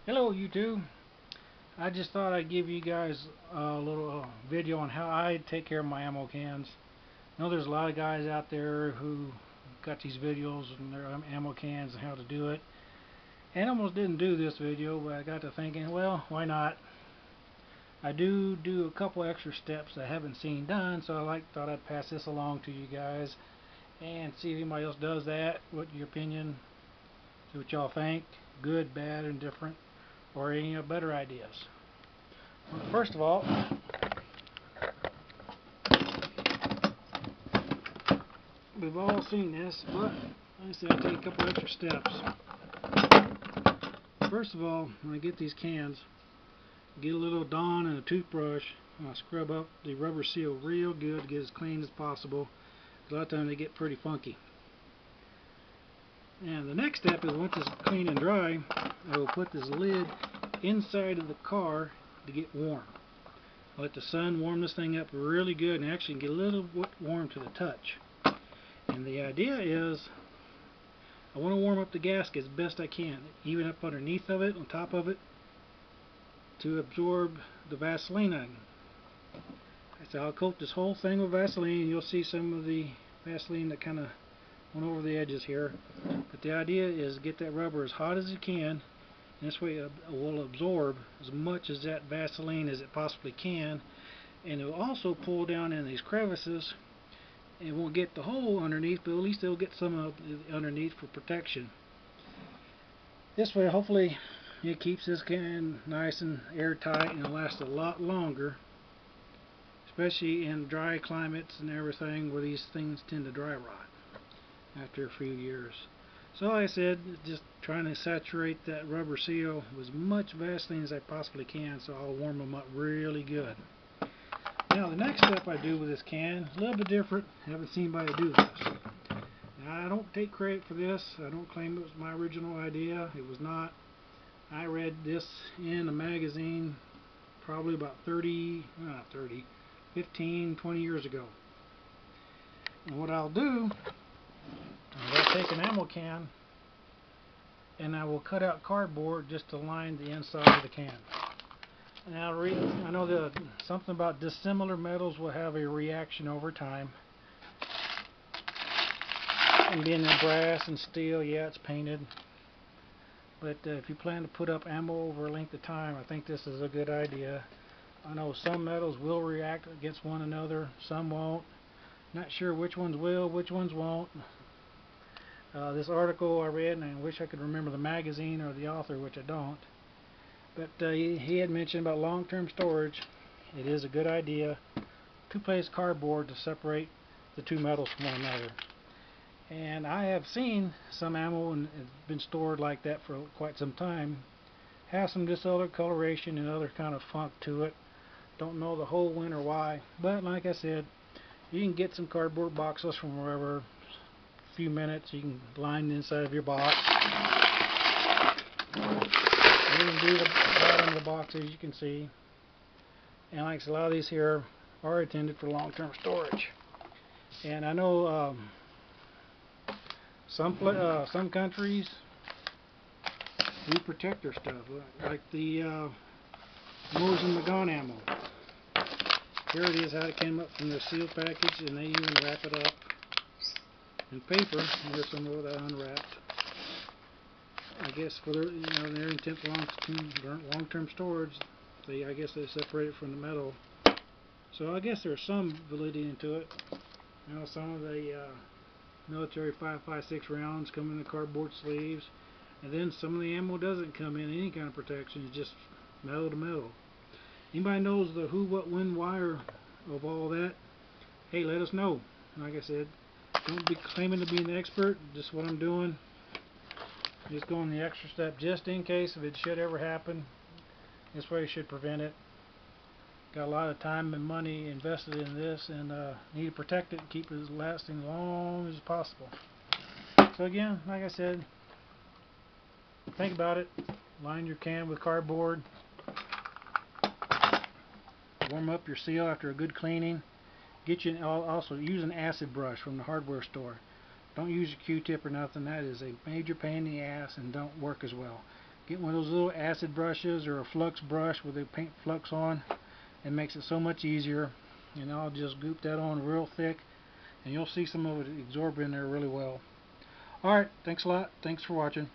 Hello YouTube. I just thought I'd give you guys a little video on how I take care of my ammo cans. I know there's a lot of guys out there who got these videos on their ammo cans and how to do it. And I almost didn't do this video, but I got to thinking, well, why not? I do a couple extra steps I haven't seen done, so thought I'd pass this along to you guys and see if anybody else does that. What your opinion? See what y'all think. Good, bad, and different. Or any better ideas. Well, first of all, we've all seen this, but like I said, I take a couple extra steps. First of all, when I get these cans, get a little Dawn and a toothbrush, and I scrub up the rubber seal real good to get as clean as possible. A lot of times they get pretty funky. And the next step is, once it's clean and dry, I will put this lid inside of the car to get warm. Let the sun warm this thing up really good and actually get a little warm to the touch. And the idea is, I want to warm up the gasket as best I can, even up underneath of it, on top of it, to absorb the Vaseline. So I'll coat this whole thing with Vaseline, and you'll see some of the Vaseline that kind of went over the edges here. But the idea is get that rubber as hot as you can, and this way it will absorb as much as that Vaseline as it possibly can, and it will also pull down in these crevices. It won't get the hole underneath, but at least it'll get some of it underneath for protection. This way, hopefully, it keeps this can nice and airtight and it'll last a lot longer, especially in dry climates and everything where these things tend to dry rot after a few years. So like I said, just trying to saturate that rubber seal with as much Vaseline as I possibly can, so I'll warm them up really good. Now the next step I do with this can is a little bit different. I haven't seen anybody do this. Now, I don't take credit for this. I don't claim it was my original idea. It was not. I read this in a magazine probably about 15, 20 years ago. And what I'll do, I'll take an ammo can and I will cut out cardboard just to line the inside of the can. Now I know that something about dissimilar metals will have a reaction over time. And being in brass and steel, yeah, it's painted. But if you plan to put up ammo over a length of time, I think this is a good idea. I know some metals will react against one another, some won't. Not sure which ones will, which ones won't. This article I read, and I wish I could remember the magazine or the author, which I don't. But he had mentioned about long-term storage. It is a good idea to place cardboard to separate the two metals from one another. And I have seen some ammo, and it's been stored like that for quite some time, have some discoloration and other kind of funk to it. Don't know the whole when or why, but like I said, you can get some cardboard boxes from wherever. Few minutes, you can line the inside of your box. You can do the bottom of the box, as you can see. And like I said, a lot of these here are intended for long-term storage. And I know some countries do protect their stuff, like the Mosin Nagant ammo. Here it is, how it came up from the sealed package, and they even wrap it up in paper. Here's some of that unwrapped. I guess for their intent for long-term storage, I guess they separate it from the metal. So I guess there's some validity into it. You know, some of the military 5.56 rounds come in the cardboard sleeves, and then some of the ammo doesn't come in any kind of protection. It's just metal to metal. Anybody knows the who, what, when, why of all that? Hey, let us know. Like I said, don't be claiming to be an expert. Just what I'm doing. Just going the extra step just in case if it should ever happen. This way it should prevent it. Got a lot of time and money invested in this, and need to protect it and keep it lasting as long as possible. So again, like I said, think about it. Line your can with cardboard. Warm up your seal after a good cleaning. Also use an acid brush from the hardware store. Don't use a Q-tip or nothing. That is a major pain in the ass and don't work as well. Get one of those little acid brushes or a flux brush where they paint flux on. It makes it so much easier. And I'll just goop that on real thick, and you'll see some of it absorb in there really well. Alright, thanks a lot. Thanks for watching.